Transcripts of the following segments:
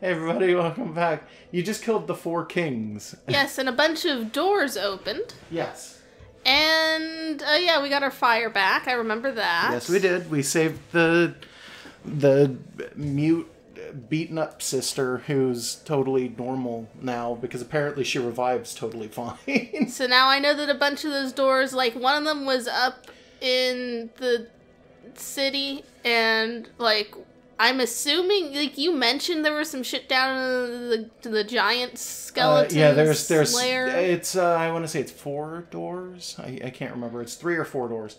Hey everybody, welcome back. You just killed the 4 kings. Yes, and a bunch of doors opened. Yes. And, yeah, we got our fire back. I remember that. Yes, we did. We saved the mute, beaten up sister who's totally normal now because apparently she revives totally fine. So now I know that a bunch of those doors, like, one of them was up in the city, and, like, I'm assuming, like, you mentioned there was some shit down in the giant skeleton lair. It's, I want to say it's 4 doors. I can't remember. It's 3 or 4 doors.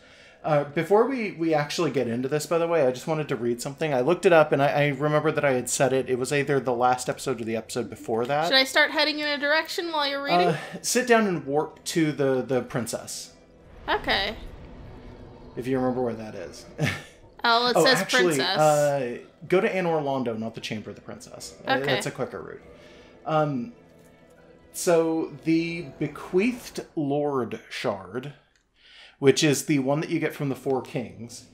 Before we actually get into this, by the way, I just wanted to read something. I looked it up, and I remember that I had said it. It was either the last episode or the episode before that. Should I start heading in a direction while you're reading? Sit down and warp to the princess. Okay. If you remember where that is. Oh, it says actually, princess. Go to Anor Londo, not the Chamber of the Princess. Okay. That's a quicker route. So the Bequeathed Lord Shard, which is the one that you get from the 4 kings,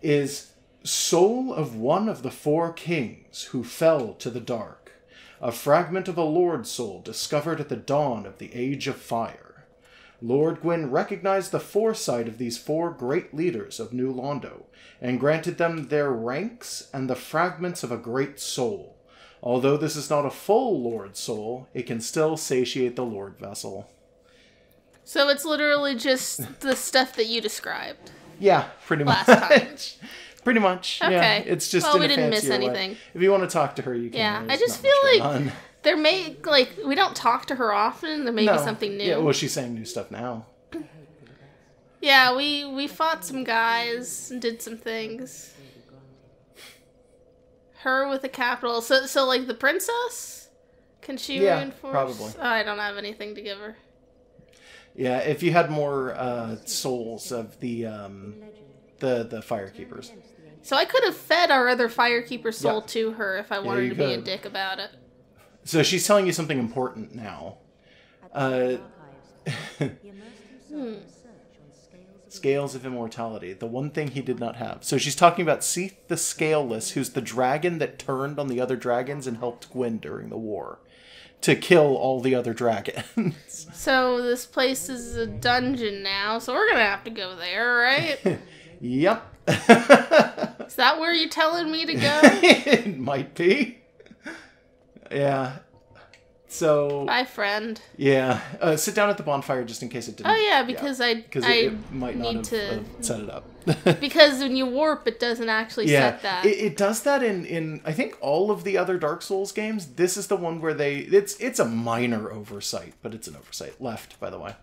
is soul of one of the 4 kings who fell to the dark, a fragment of a Lord soul discovered at the dawn of the Age of Fire. Lord Gwyn recognized the foresight of these 4 great leaders of New Londo, and granted them their ranks and the fragments of a great soul. Although this is not a full Lord soul, it can still satiate the Lord vessel. So it's literally just the stuff that you described. Yeah, pretty much. Last time. Pretty much. Okay. Yeah, it's just well, in we a didn't miss fancier way. anything. If you want to talk to her, you can. Yeah, There's I just not feel much going like on. there may, like, we don't talk to her often. There may be something new. Yeah, well, she's saying new stuff now. Yeah, we fought some guys and did some things. Her with a capital. So like the princess? Can she reinforce? Probably. Oh, I don't have anything to give her. Yeah, if you had more souls of the Firekeepers. So I could have fed our other Firekeeper soul Yeah. to her if I wanted you to be a could. dick about it. So she's telling you something important now. Scales of Immortality, the one thing he did not have. So she's talking about Seath the Scaleless, who's the dragon that turned on the other dragons and helped Gwyn during the war to kill all the other dragons. So this place is a dungeon now, so we're gonna have to go there, right? Yep. Is that where you're telling me to go? It might be. Yeah. So... Bye, friend. Yeah. Sit down at the bonfire just in case it didn't... Oh, yeah, because Because I it might not need have set it up. Because when you warp, it doesn't actually set that. It does that in I think all of the other Dark Souls games. This is the one where it's a minor oversight, but it's an oversight. Left, by the way.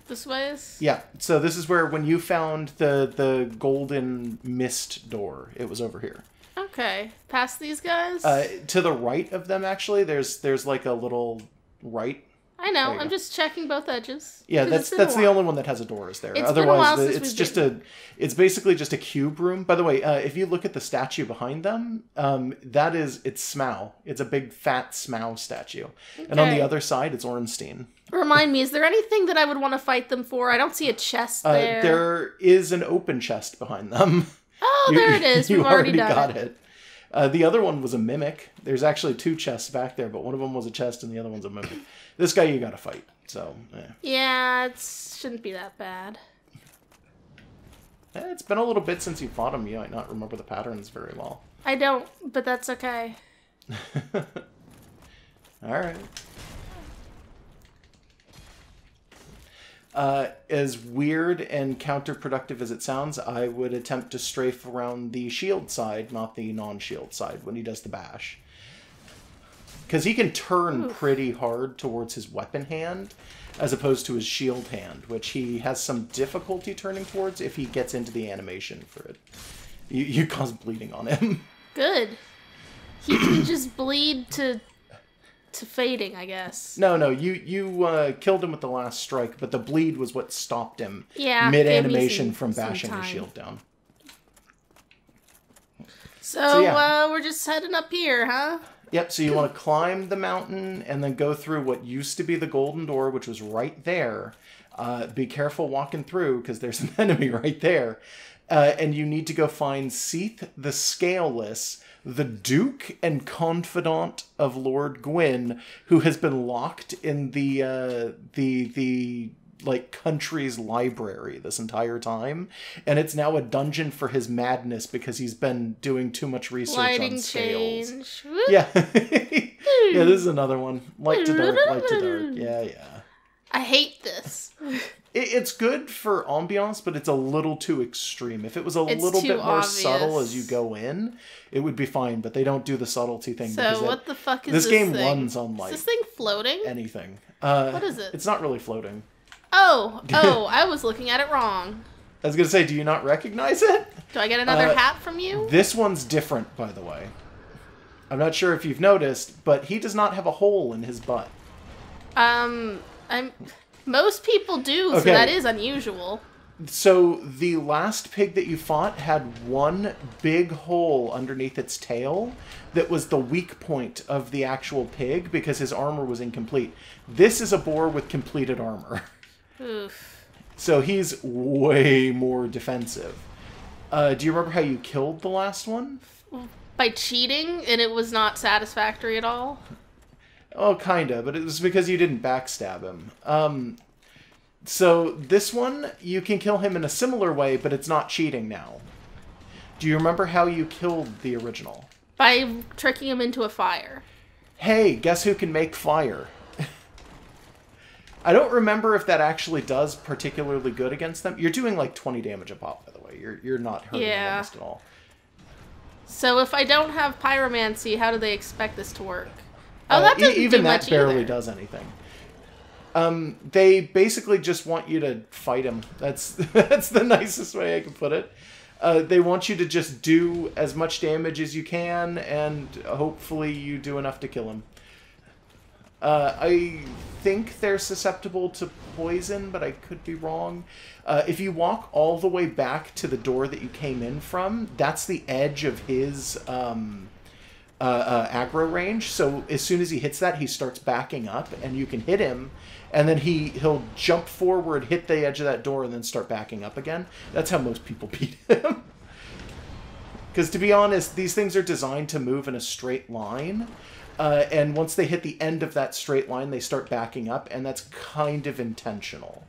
This way is? Yeah. So this is where when you found the golden mist door, it was over here. Okay. Past these guys? To the right of them, actually, there's like a little right. I know. you I'm go. just checking both edges. Yeah, 'Cause that's it's been a the while. only one that has a door is there. It's been a while Otherwise, since it's we've just it's basically just a cube room. By the way, if you look at the statue behind them, it's Smaug. It's a big fat Smaug statue, and on the Okay. other side, it's Ornstein. Remind me, is there anything that I would want to fight them for? I don't see a chest there. There is an open chest behind them. Oh, there it is. You We've already got done it. The other one was a mimic. There's actually 2 chests back there, but one of them was a chest and the other one's a mimic. This guy you gotta fight. So, Yeah, it shouldn't be that bad. It's been a little bit since you fought him. You might not remember the patterns very well. I don't, but that's okay. Alright. As weird and counterproductive as it sounds, I would attempt to strafe around the shield side, not the non-shield side, when he does the bash. Because he can turn pretty hard towards his weapon hand, as opposed to his shield hand, which he has some difficulty turning towards if he gets into the animation for it. You cause bleeding on him. Good. He can just bleed to fading, I guess. No, you killed him with the last strike, but the bleed was what stopped him mid-animation from bashing his shield down. So yeah. We're just heading up here, huh? Yep, so you want to climb the mountain and then go through what used to be the golden door, which was right there. Be careful walking through, because there's an enemy right there. And you need to go find Seath the Scaleless, the Duke and confidant of Lord Gwyn, who has been locked in the like country's library this entire time, and it's now a dungeon for his madness because he's been doing too much research on scales. Change. Yeah. Yeah, this is another one. Light to dark, light to dark. Yeah. I hate this. It's good for ambiance, but it's a little too extreme. If it was a little bit more obvious. subtle as you go in, it would be fine, but they don't do the subtlety thing. So what the fuck is this game thing? runs on like Is this thing floating? anything. What is it? It's not really floating. Oh, I was looking at it wrong. I was going to say, do you not recognize it? Do I get another hat from you? This one's different, by the way. I'm not sure if you've noticed, but he does not have a hole in his butt. Most people do, so Okay. that is unusual. So the last pig that you fought had one big hole underneath its tail that was the weak point of the actual pig because his armor was incomplete. This is a boar with completed armor. Oof. So he's way more defensive. Do you remember how you killed the last one? By cheating, and it was not satisfactory at all? Oh, kinda, but it was because you didn't backstab him. So this one, you can kill him in a similar way, but it's not cheating now. Do you remember how you killed the original? By tricking him into a fire. Hey, guess who can make fire? I don't remember if that actually does particularly good against them. You're doing like 20 damage a pop, by the way. You're not hurting them almost at all. So if I don't have pyromancy, how do they expect this to work? Oh, that doesn't even do that much barely either. does anything. They basically just want you to fight him. That's the nicest way I can put it. They want you to just do as much damage as you can, and hopefully you do enough to kill him. I think they're susceptible to poison, but I could be wrong. If you walk all the way back to the door that you came in from, that's the edge of his aggro range. So as soon as he hits that, he starts backing up, and you can hit him, and then he'll jump forward, hit the edge of that door, and then start backing up again. That's how most people beat him. Because to be honest, these things are designed to move in a straight line. And once they hit the end of that straight line, they start backing up, and that's kind of intentional.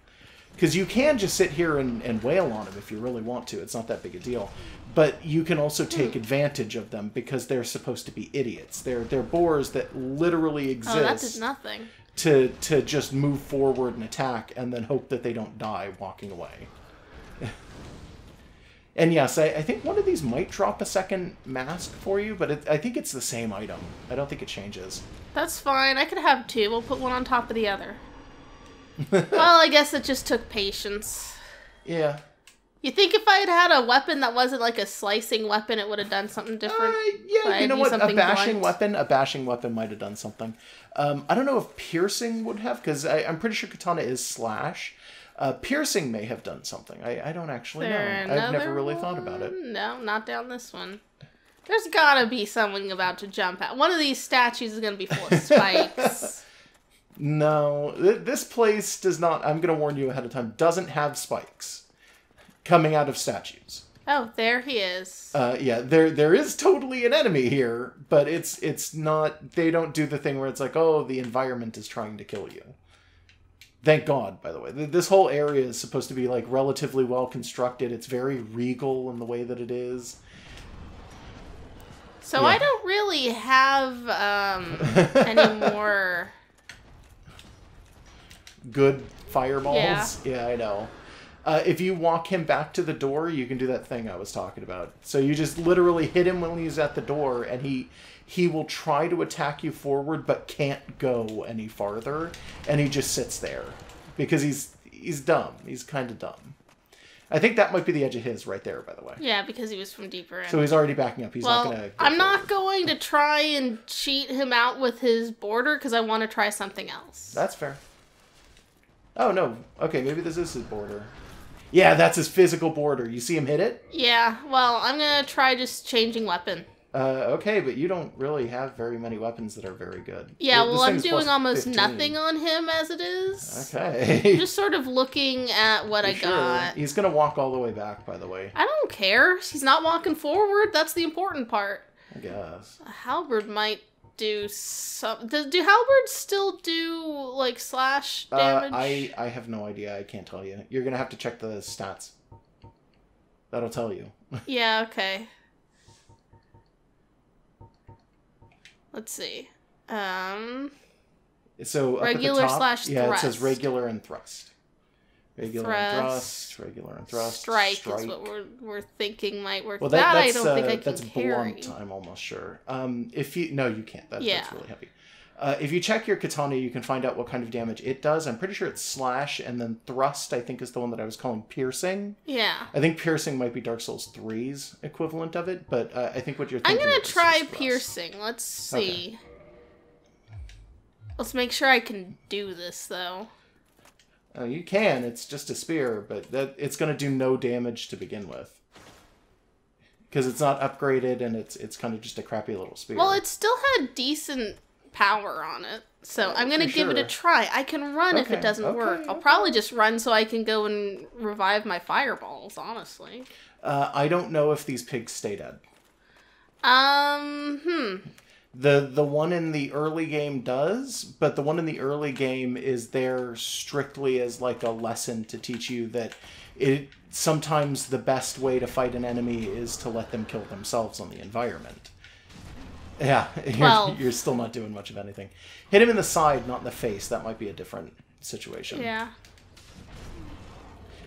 Because you can just sit here and wail on them if you really want to. It's not that big a deal. But you can also take advantage of them because they're supposed to be idiots. They're boars that literally exist Oh, that did nothing. to just move forward and attack and then hope that they don't die walking away. And yes, I think one of these might drop a second mask for you, but I think it's the same item. I don't think it changes. That's fine. I could have two. We'll put one on top of the other. Well, I guess it just took patience. Yeah. You think if I had had a weapon that wasn't like a slicing weapon, it would have done something different? Yeah, you know what? A bashing blunt? weapon might have done something. I don't know if piercing would have, because I'm pretty sure katana is slash. Piercing may have done something. I don't actually know. I've never really thought about it. No, not down this one. There's gotta be someone about to jump out. One of these statues is gonna be full of spikes. No, this place does not, I'm going to warn you ahead of time, doesn't have spikes coming out of statues. Oh, there he is. Yeah, there is totally an enemy here, but it's not, they don't do the thing where it's like, oh, the environment is trying to kill you. Thank God, by the way. This whole area is supposed to be like relatively well constructed. It's very regal in the way that it is. So Yeah. I don't really have any more... Good fireballs. Yeah. I know. If you walk him back to the door, you can do that thing I was talking about. So you just literally hit him when he's at the door, and he will try to attack you forward, but can't go any farther, and he just sits there because he's dumb. He's kind of dumb. I think that might be the edge of his right there, by the way. Yeah, because he was from deeper in. So he's already backing up. He's not going to. I'm not going to try and cheat him out with his border because I want to try something else. That's fair. Oh, no. Okay, maybe this is his border. Yeah, that's his physical border. You see him hit it? Yeah, well, I'm going to try just changing weapon. Okay, but you don't really have very many weapons that are very good. Yeah, This well, I'm thing's doing plus almost 15. nothing on him as it is. Okay. Just sort of looking at what I Sure. got. He's gonna walk all the way back, by the way. I don't care. She's not walking forward. That's the important part. I guess. A halberd might do some. Do halberds still do like slash damage? I have no idea. I can't tell you. You're gonna have to check the stats. That'll tell you. Yeah. Okay. Let's see. So up Regular at the top, slash yeah, thrust. it says regular and thrust. Regular and Thrust. thrust. Regular and thrust. Strike is what we're thinking might work. Well, that that's, I don't think I can that's carry. blunt, I'm almost sure. If you no, you can't. That's Yeah. really heavy. If you check your katana, you can find out what kind of damage it does. I'm pretty sure it's slash, and then thrust, I think, is the one that I was calling piercing. Yeah. I think piercing might be Dark Souls 3's equivalent of it, but I think what you're I'm thinking gonna of is try thrust. piercing. Let's see. Let's make sure I can do this though. You can. It's just a spear, but it's going to do no damage to begin with. Because it's not upgraded, and it's kind of just a crappy little spear. Well, it still had decent power on it, so I'm gonna for give it a sure. try. I can run if it Okay, doesn't work. I'll probably just run so I can go and revive my fireballs. Honestly. I don't know if these pigs stay dead. The one in the early game does, but the one in the early game is there strictly as like a lesson to teach you that sometimes the best way to fight an enemy is to let them kill themselves on the environment. Yeah, you're still not doing much of anything. Hit him in the side, not in the face. That might be a different situation. Yeah.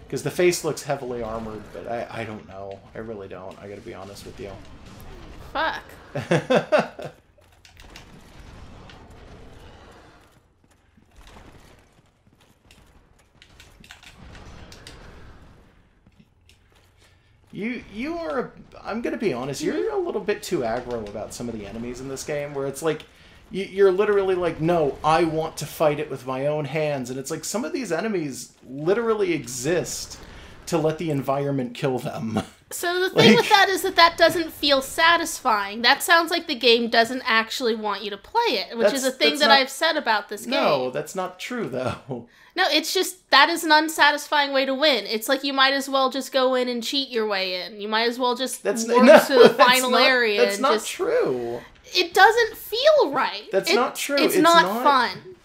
Because the face looks heavily armored, but I don't know. I really don't. I gotta be honest with you. Fuck. You are, I'm gonna be honest, you're a little bit too aggro about some of the enemies in this game, where it's like, you're literally like, no, I want to fight it with my own hands, and it's like, some of these enemies literally exist to let the environment kill them. So the thing with that is that doesn't feel satisfying. That sounds like the game doesn't actually want you to play it, which is a thing that I've said about this game. No, that's not true, though. No, it's just, that is an unsatisfying way to win. It's like you might as well just go in and cheat your way in. You might as well just work to the final area. That's not true. It doesn't feel right. That's not true. It's not fun.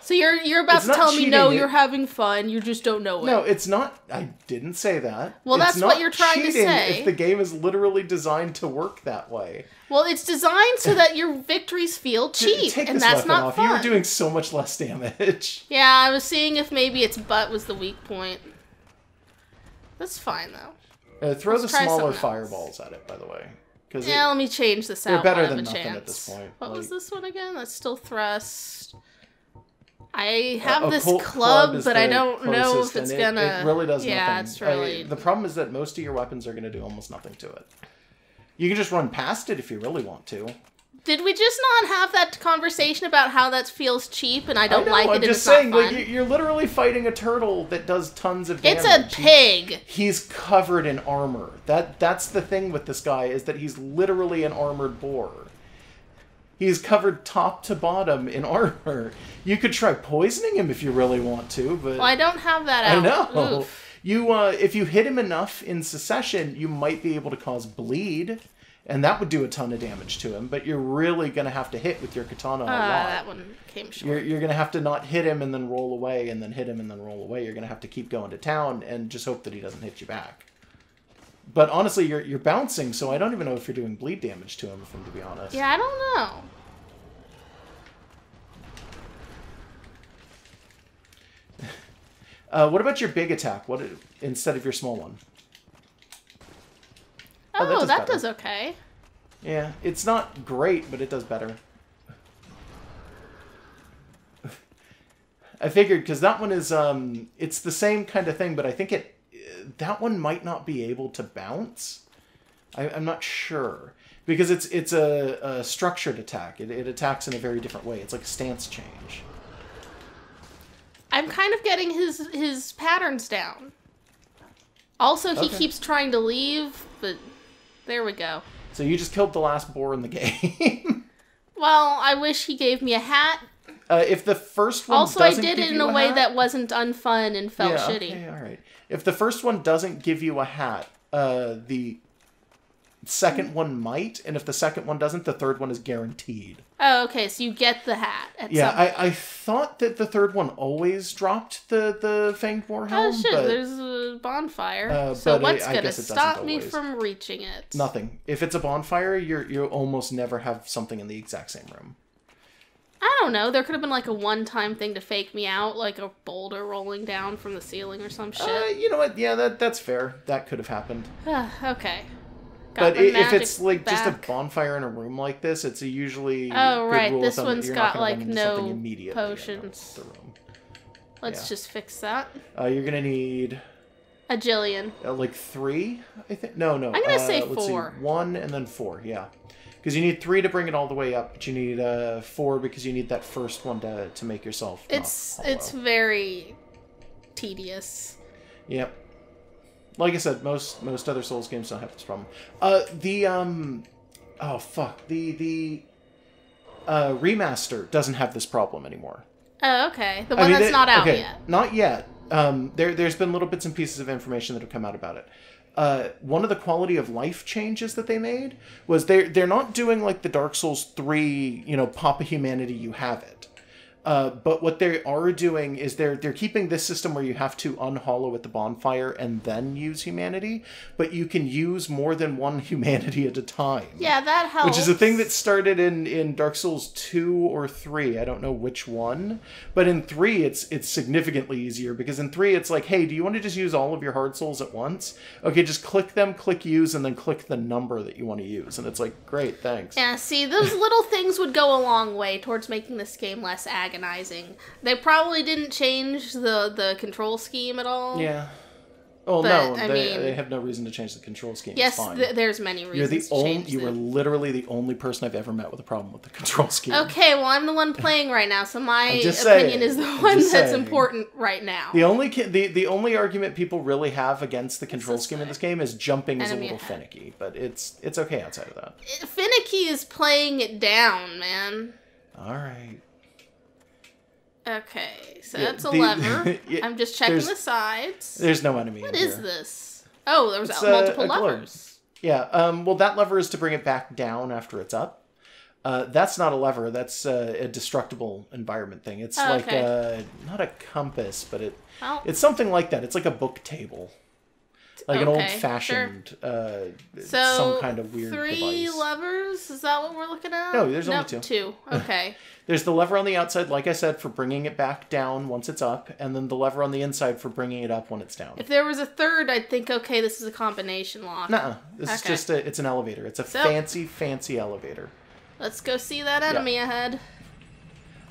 So you're about to tell me, no, you're having fun, you just don't know it. No, it's not. I didn't say that. Well, that's what you're trying to say. If the game is literally designed to work that way. Well, it's designed so that your victories feel cheap, and that's not fun. You were doing so much less damage. Yeah, I was seeing if maybe its butt was the weak point. That's fine, though. Throw the smaller fireballs at it, by the way. Yeah, let me change this out. They're better than nothing at this point. What was this one again? That's still thrust. I have this Occult club, is but I don't know if it's gonna... It really does nothing. Yeah, it's really... The problem is that most of your weapons are going to do almost nothing to it. You can just run past it if you really want to. Did we just not have that conversation about how that feels cheap and I don't like it I'm and just it's saying, not fun? like, you're literally fighting a turtle that does tons of damage. It's a pig! He's covered in armor. That's the thing with this guy, is that he's literally an armored boar. He's covered top to bottom in armor. You could try poisoning him if you really want to, but... Well, I don't have that out. I know. Oof. If you hit him enough in succession, you might be able to cause bleed, and that would do a ton of damage to him, but you're really going to have to hit with your katana a lot. That one came short. You're going to have to not hit him and then roll away, and then hit him and then roll away. You're going to have to keep going to town and just hope that he doesn't hit you back. But honestly, you're bouncing, so I don't even know if you're doing bleed damage to him, if I'm to be honest. Yeah, I don't know. What about your big attack? Instead of your small one? Oh, that does okay. Yeah, it's not great, but it does better. I figured, because that one is, it's the same kind of thing, but I think that one might not be able to bounce. I'm not sure. Because it's a structured attack. It attacks in a very different way. It's like a stance change. I'm kind of getting his patterns down. Also, he keeps trying to leave, but there we go. So you just killed the last boar in the game. Well, I wish he gave me a hat. If the first one Also, I doesn't did give it in you a way hat, that wasn't unfun and felt yeah, shitty. Okay, all right. If the first one doesn't give you a hat, the second one might, and if the second one doesn't, the third one is guaranteed. Oh, okay, so you get the hat at Yeah, some point. I thought that the third one always dropped the Fanged Warhelm. Oh shit, but there's a bonfire. So but what's I gonna guess it doesn't stop me always. from reaching it? Nothing. If it's a bonfire, you almost never have something in the exact same room. I don't know. There could have been like a one-time thing to fake me out, like a boulder rolling down from the ceiling or some shit. You know what? Yeah, that's fair. That could have happened. Okay. But Got the if magic it's like just a back. bonfire in a room like this, it's a usually Oh, good right, rule this of thumb that one's you're got, not gonna like, run into no something immediately in potions. the room. Let's yeah. just fix that. You're gonna need A jillion. like 3, I think. No. I'm gonna say let's 4. See, 1 and then 4. Yeah, because you need 3 to bring it all the way up, but you need 4 because you need that first one to make yourself. It's not hollow. very tedious. Yep. Like I said, most other Souls games don't have this problem. Oh fuck. The remaster doesn't have this problem anymore. Oh, okay. The one that's not out yet. Not yet. There's been little bits and pieces of information that have come out about it. One of the quality of life changes that they made was they're not doing like the Dark Souls 3, pop a humanity, you have it. But what they are doing is they're keeping this system where you have to unhollow at the bonfire and then use humanity, but you can use more than one humanity at a time. Yeah, that helps. Which is a thing that started in Dark Souls 2 or 3. I don't know which one. But in 3, it's significantly easier, because in 3, it's like, hey, do you want to just use all of your hard souls at once? Okay, just click them, click use, and then click the number that you want to use. And it's like, great, thanks. Yeah, see, those little things would go a long way towards making this game less agonizing. They probably didn't change the control scheme at all. Yeah. Oh, But, no, I they mean- have no reason to change the control scheme. Yes, It's fine. there's many reasons You're the to only. change You were them. literally the only person I've ever met with a problem with the control scheme. Okay, well, I'm the one playing right now, so my I'm just opinion saying. is the I'm one just that's saying. important right now. The only argument people really have against the control this scheme in way? this game is jumping is a Enemy little ahead. finicky, but it's okay outside of that. Finicky is playing it down, man. All right. Okay, so Yeah, that's a the- lever. yeah, I'm just checking there's- the sides. There's no enemy. What in is here. this? Oh, there's It's multiple a globe. levers. Yeah. Well, that lever is to bring it back down after it's up. That's not a lever. That's a destructible environment thing. It's Oh, like okay. not a compass, but Well, it's something like that. It's like a book table, like an okay, old-fashioned so some kind of weird 3 device. levers? Is that what we're looking at? No, there's only Nope, 2. 2. Okay. There's the lever on the outside, like I said, for bringing it back down once it's up, and then the lever on the inside for bringing it up when it's down. If there was a third, I'd think, okay, this is a combination lock. Nuh-uh. This is Okay. just it's an elevator. It's a So- fancy elevator. Let's go see that enemy ahead.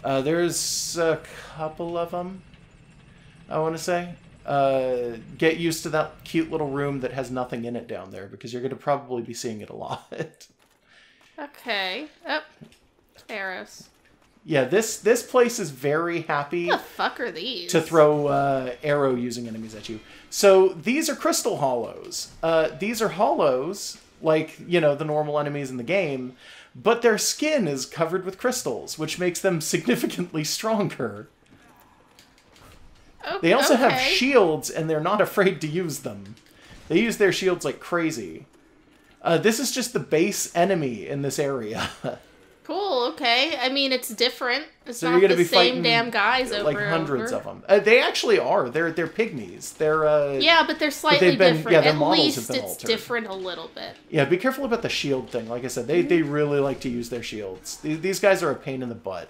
There's a couple of them, I want to say. Get used to that cute little room that has nothing in it down there, because you're going to probably be seeing it a lot. Okay. Oh, arrows. Yeah, this place is very happy What the fuck are these? to throw arrow using enemies at you. So these are crystal hollows. These are hollows, like, the normal enemies in the game, but their skin is covered with crystals, which makes them significantly stronger. Okay, They also have okay. shields, and they're not afraid to use them. They use their shields like crazy. This is just the base enemy in this area. Cool, okay. I mean, it's different. It's So not you're gonna the be same fighting, damn guys over like and hundreds over. of them. They actually are. They're pygmies. They're Yeah, but they're slightly they've been- different. yeah, their At models least have been it's altered. different a little bit. Yeah, be careful about the shield thing. Like I said, they really like to use their shields. These guys are a pain in the butt.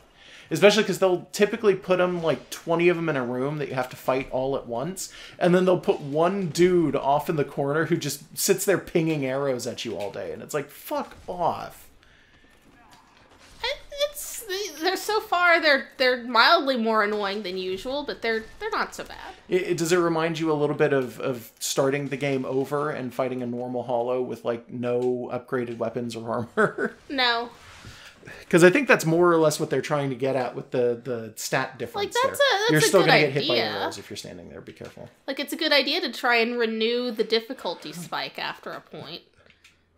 Especially because they'll typically put them, like 20 of them in a room that you have to fight all at once. And then they'll put one dude off in the corner who just sits there pinging arrows at you all day. And it's like, fuck off. They're so far they're mildly more annoying than usual, but they're not so bad. Does it remind you a little bit of starting the game over and fighting a normal hollow with, like, no upgraded weapons or armor? No. Because I think that's more or less what they're trying to get at with the stat difference. Like, that's there. a You're still good gonna get hit by idea. arrows if you're standing there. Be careful. Like, it's a good idea to try and renew the difficulty spike after a point.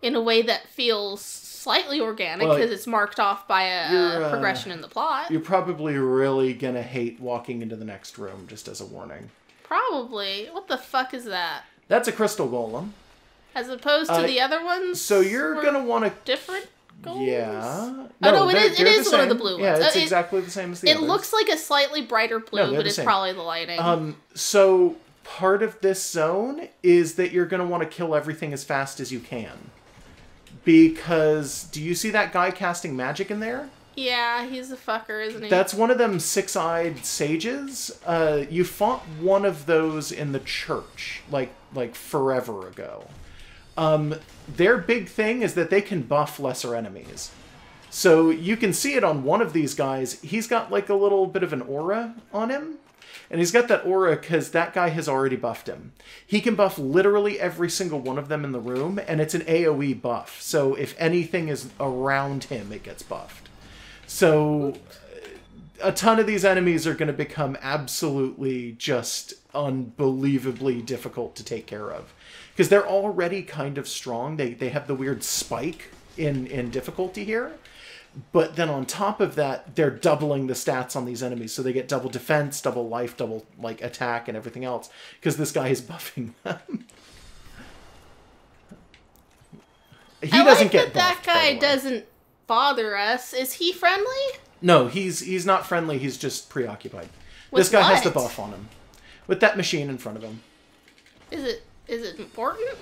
in a way that feels slightly organic Well, because it's marked off by a progression in the plot. You're probably really gonna hate walking into the next room, just as a warning. Probably. What the fuck is that? That's a crystal golem. As opposed to the other ones? So you're gonna want to... Different golems? Yeah. No, it is one of the blue ones. Yeah, it's exactly the same as the others. It looks like a slightly brighter blue, but it's probably the lighting. So part of this zone is that you're gonna want to kill everything as fast as you can. Because, do you see that guy casting magic in there? Yeah, he's a fucker, isn't he? That's one of them six-eyed sages. You fought one of those in the church, like forever ago. Their big thing is that they can buff lesser enemies. So you can see it on one of these guys. He's got like a little bit of an aura on him. And he's got that aura because that guy has already buffed him. He can buff literally every single one of them in the room, and it's an AoE buff. So if anything is around him, it gets buffed. So a ton of these enemies are going to become absolutely just unbelievably difficult to take care of. Because they're already kind of strong. They have the weird spike in difficulty here. But then on top of that, they're doubling the stats on these enemies. So they get double defense, double life, double like attack, and everything else. Because this guy is buffing them. He doesn't get buffed, that guy doesn't bother us. Is he friendly? No, he's not friendly. He's just preoccupied. With this guy what? has the buff on him. With that machine in front of him. Is it important?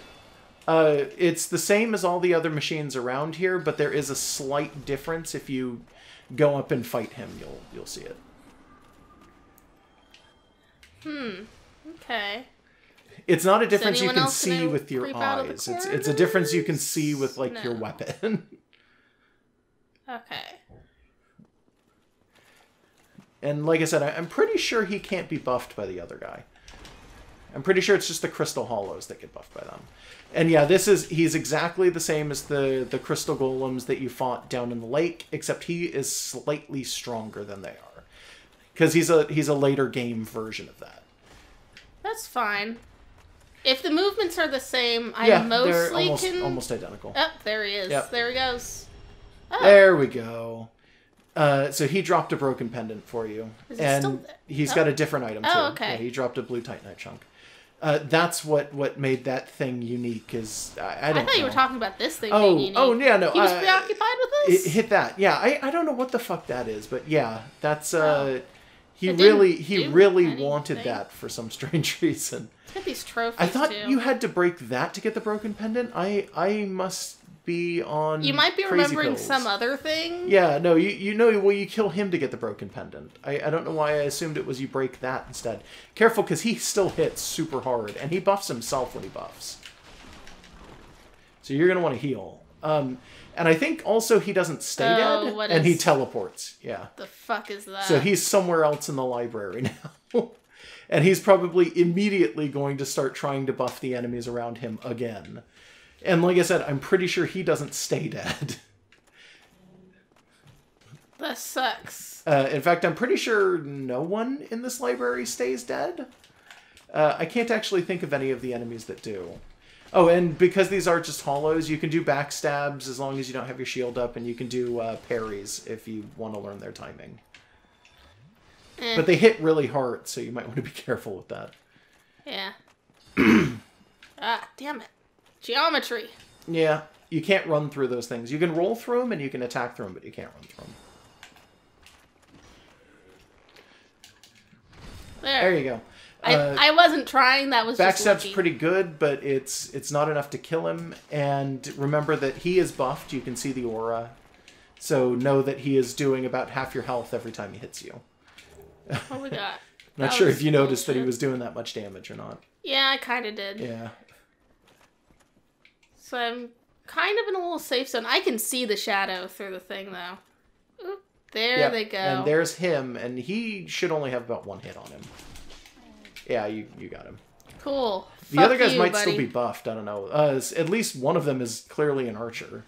It's the same as all the other machines around here, but there is a slight difference. If you go up and fight him, you'll see it. Okay. It's not a difference you can see with your eyes. It's a difference you can see with like your weapon. Okay. And like I said, I'm pretty sure he can't be buffed by the other guy. I'm pretty sure it's just the Crystal Hollows that get buffed by them. And yeah, he's exactly the same as the Crystal Golems that you fought down in the lake, except he is slightly stronger than they are. Because he's a later game version of that. That's fine. If the movements are the same, I mostly they're almost identical. Oh, there he is. Yep. There he goes. Oh. There we go. So he dropped a broken pendant for you. Is he still there? He's got a different item too. Oh, okay. Yeah, he dropped a blue Titanite chunk. That's what made that thing unique. Is I thought you were talking about this thing being unique. Oh, yeah, no. He was preoccupied with this? Hit that. Yeah, I don't know what the fuck that is, but yeah, that's he It really wanted that for some strange reason. Look at these trophies. I thought too. you had to break that to get the broken pendant. I must be on. You might be crazy remembering pills. some other thing. Yeah, no, you kill him to get the broken pendant. I don't know why I assumed it was you break that instead. Careful, because he still hits super hard, and he buffs himself when he buffs. So you're going to want to heal. And I think also he doesn't stay dead, and he teleports. Yeah. The fuck is that? So he's somewhere else in the library now. And he's probably immediately going to start trying to buff the enemies around him again. And like I said, I'm pretty sure he doesn't stay dead. That sucks. In fact, I'm pretty sure no one in this library stays dead. I can't actually think of any of the enemies that do. Oh, and because these are just hollows, you can do backstabs as long as you don't have your shield up, and you can do parries if you want to learn their timing. But they hit really hard, so you might want to be careful with that. Yeah. Ah, damn it. Geometry. Yeah, you can't run through those things. You can roll through them and you can attack through them, but you can't run through them. There you go. I wasn't trying, that was just Backstab's lucky. pretty good, but it's not enough to kill him. And remember that he is buffed. You can see the aura. So know that he is doing about half your health every time he hits you. What we got? Not sure if you noticed that he was doing that much damage or not. Yeah, I kind of did. Yeah. So I'm kind of in a little safe zone. I can see the shadow through the thing, though. Oop, there they go. And there's him, and he should only have about one hit on him. Yeah, you got him. Cool. The other guys might still be buffed. I don't know. At least one of them is clearly an archer.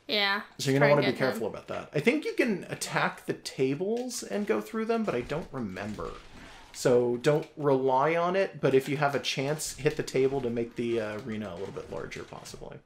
Yeah. So you're going to want to be careful about that. I think you can attack the tables and go through them, but I don't remember. So don't rely on it, but if you have a chance, hit the table to make the arena a little bit larger, possibly.